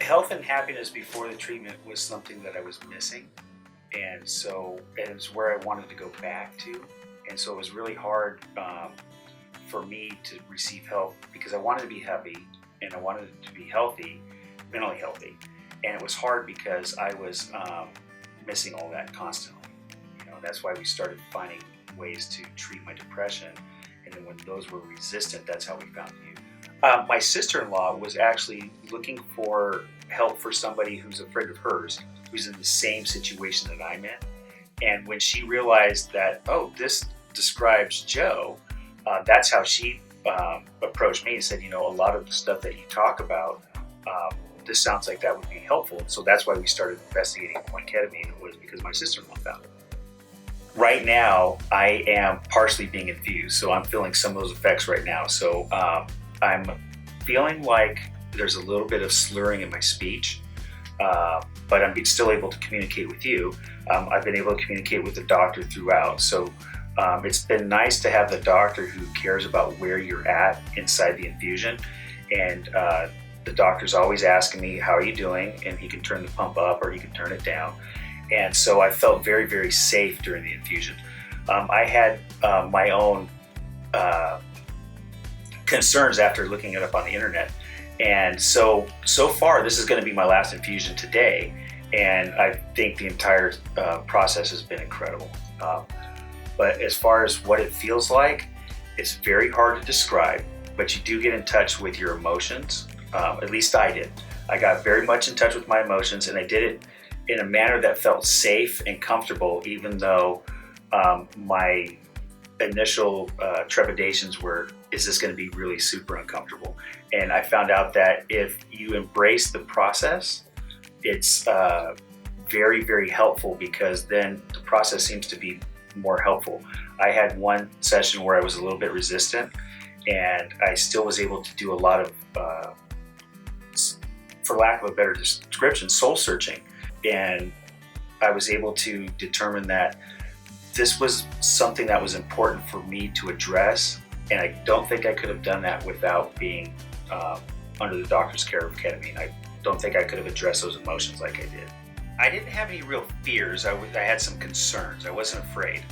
Health and happiness before the treatment was something that I was missing. And so it was where I wanted to go back to. And so it was really hard for me to receive help because I wanted to be happy and I wanted to be healthy, mentally healthy. And it was hard because I was missing all that constantly. That's why we started finding ways to treat my depression. And then when those were resistant, that's how we found you. My sister-in-law was actually looking for help for somebody who's a friend of hers, who's in the same situation that I'm in. And when she realized that, oh, this describes Joe, that's how she approached me and said, a lot of the stuff that you talk about, this sounds like that would be helpful. So that's why we started investigating ketamine, was because my sister-in-law found it. Right now, I am partially being infused, so I'm feeling some of those effects right now. So I'm feeling like there's a little bit of slurring in my speech, but I'm still able to communicate with you. I've been able to communicate with the doctor throughout. So it's been nice to have the doctor who cares about where you're at inside the infusion. And the doctor's always asking me, how are you doing? And he can turn the pump up or he can turn it down. And so I felt very, very safe during the infusion. I had my own concerns after looking it up on the internet. And so far, this is going to be my last infusion today. And I think the entire process has been incredible. But as far as what it feels like, it's very hard to describe, but you do get in touch with your emotions. At least I did. I got very much in touch with my emotions, and I did it in a manner that felt safe and comfortable, even though my initial trepidations were, is this going to be really super uncomfortable? And I found out that if you embrace the process, it's very, very helpful, because then the process seems to be more helpful. I had one session where I was a little bit resistant, and I still was able to do a lot of, for lack of a better description, soul searching. And I was able to determine that this was something that was important for me to address. And I don't think I could have done that without being under the doctor's care of ketamine. I don't think I could have addressed those emotions like I did. I didn't have any real fears. I had some concerns. I wasn't afraid.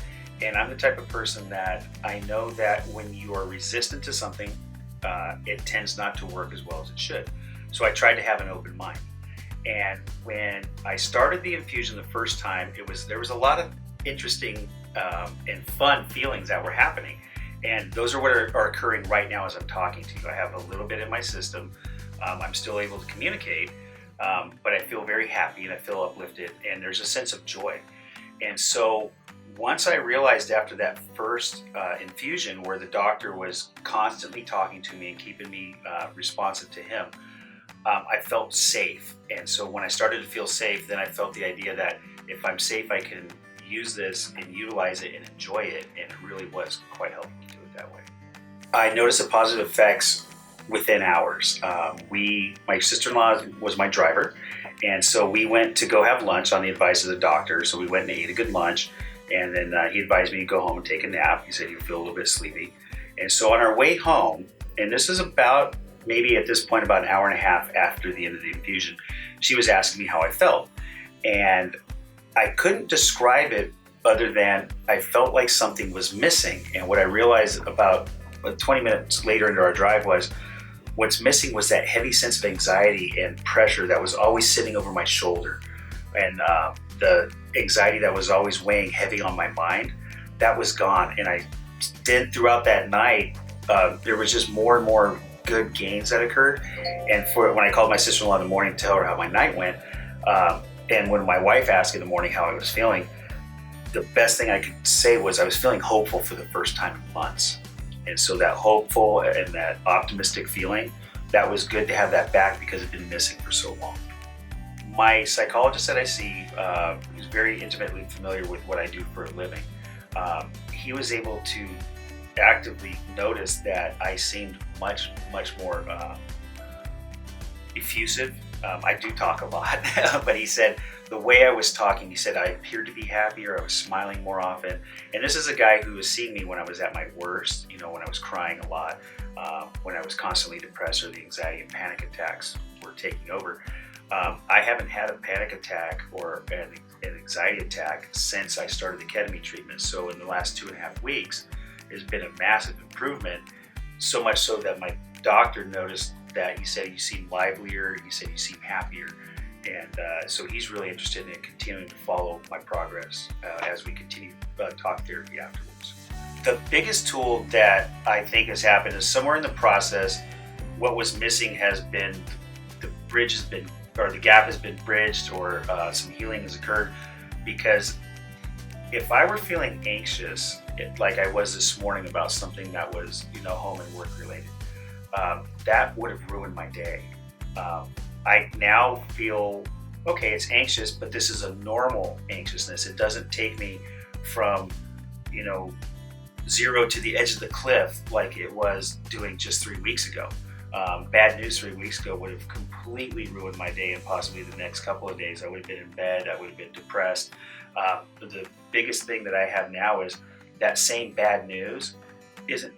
And I'm the type of person that I know that when you are resistant to something, it tends not to work as well as it should. So I tried to have an open mind. And when I started the infusion the first time, there was a lot of interesting and fun feelings that were happening. And those are what are occurring right now as I'm talking to you. I have a little bit in my system. I'm still able to communicate, but I feel very happy and I feel uplifted, and there's a sense of joy. And so once I realized after that first infusion, where the doctor was constantly talking to me and keeping me responsive to him, I felt safe. And so when I started to feel safe, then I felt the idea that if I'm safe, I can use this and utilize it and enjoy it. And it really was quite helpful to do it that way. I noticed the positive effects within hours. My sister-in-law was my driver. And so we went to go have lunch on the advice of the doctor. So we went and ate a good lunch. And then he advised me to go home and take a nap. He said you feel a little bit sleepy. And so on our way home, and this is about maybe at this point about an hour and a half after the end of the infusion, she was asking me how I felt. And I couldn't describe it other than I felt like something was missing. And what I realized about 20 minutes later into our drive was what's missing was that heavy sense of anxiety and pressure that was always sitting over my shoulder. And the anxiety that was always weighing heavy on my mind, that was gone. And I did throughout that night, there was just more and more good gains that occurred. And when I called my sister-in-law in the morning to tell her how my night went, and when my wife asked in the morning how I was feeling, the best thing I could say was I was feeling hopeful for the first time in months. And so that hopeful and that optimistic feeling, that was good to have that back because it had been missing for so long. My psychologist that I see, who's very intimately familiar with what I do for a living, he was able to actively notice that I seemed much more effusive. I do talk a lot, but he said the way I was talking, he said I appeared to be happier, I was smiling more often. And this is a guy who was seeing me when I was at my worst, when I was crying a lot, when I was constantly depressed or the anxiety and panic attacks were taking over. I haven't had a panic attack or an anxiety attack since I started the ketamine treatment. So in the last 2.5 weeks, it's been a massive improvement. So much so that my doctor noticed that. He said you seem livelier. He said you seem happier. And so he's really interested in continuing to follow my progress as we continue talk therapy afterwards. The biggest tool that I think has happened is somewhere in the process, what was missing has been the bridge has been, or the gap has been bridged, or some healing has occurred. Because if I were feeling anxious, like I was this morning about something that was, home and work related, that would have ruined my day. I now feel, okay, it's anxious, but this is a normal anxiousness. It doesn't take me from, 0 to the edge of the cliff like it was doing just 3 weeks ago. Bad news 3 weeks ago would have completely ruined my day, and possibly the next couple of days I would have been in bed, I would have been depressed. But the biggest thing that I have now is that same bad news isn't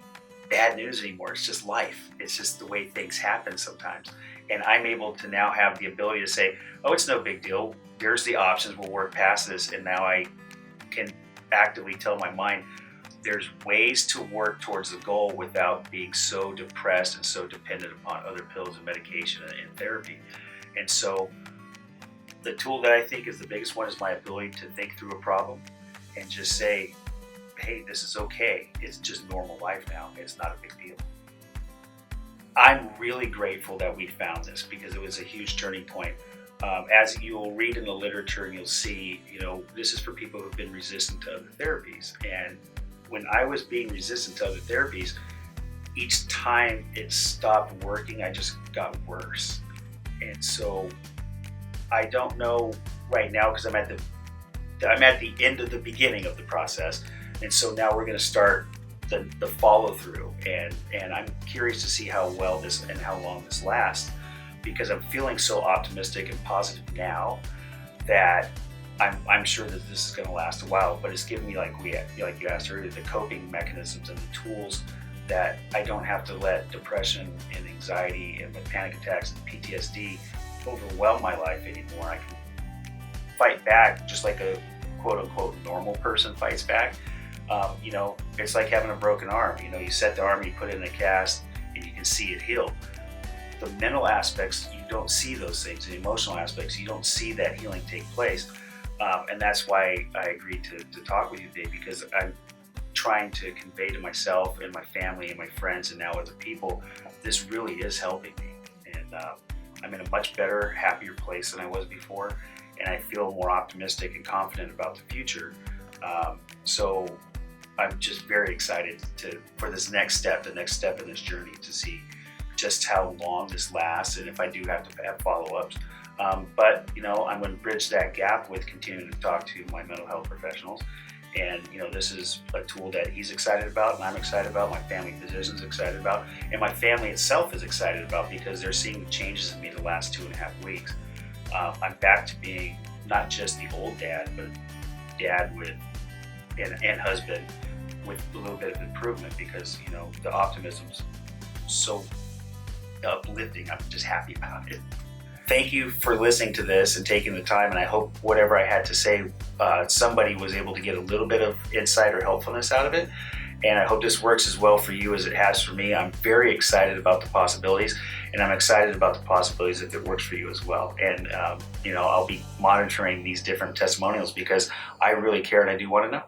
bad news anymore. It's just life. It's just the way things happen sometimes. And I'm able to now have the ability to say, oh, it's no big deal. Here's the options. We'll work past this. And now I can actively tell my mind there's ways to work towards the goal without being so depressed and so dependent upon other pills and medication and therapy. And so the tool that I think is the biggest one is my ability to think through a problem and just say, hey, this is okay. It's just normal life now. It's not a big deal. I'm really grateful that we found this, because it was a huge turning point. As you'll read in the literature, and you'll see, this is for people who've been resistant to other therapies. And when I was being resistant to other therapies, each time it stopped working, I just got worse. And so I don't know right now, because I'm at the end of the beginning of the process. And so now we're going to start the follow through, and I'm curious to see how well this and how long this lasts, because I'm feeling so optimistic and positive now that I'm sure that this is going to last a while. But it's given me, like you asked earlier, the coping mechanisms and the tools that I don't have to let depression and anxiety and panic attacks and PTSD overwhelm my life anymore. I can fight back just like a quote unquote normal person fights back. It's like having a broken arm. You set the arm, you put it in a cast, and you can see it heal. The mental aspects, you don't see those things. The emotional aspects, you don't see that healing take place. And that's why I agreed to talk with you today, because I'm trying to convey to myself and my family and my friends and now other people, this really is helping me. And I'm in a much better, happier place than I was before. And I feel more optimistic and confident about the future. So I'm just very excited for this next step, the next step in this journey, to see just how long this lasts, and if I do have to have follow-ups. But I'm going to bridge that gap with continuing to talk to my mental health professionals. And this is a tool that he's excited about, and I'm excited about, my family physician's excited about, and my family itself is excited about, because they're seeing the changes in me the last 2.5 weeks. I'm back to being not just the old dad, but dad with and husband with a little bit of improvement, because the optimism's so uplifting. I'm just happy about it. Thank you for listening to this and taking the time, and I hope whatever I had to say, somebody was able to get a little bit of insight or helpfulness out of it. And I hope this works as well for you as it has for me. I'm very excited about the possibilities, and I'm excited about the possibilities if it works for you as well. And I'll be monitoring these different testimonials, because I really care and I do want to know.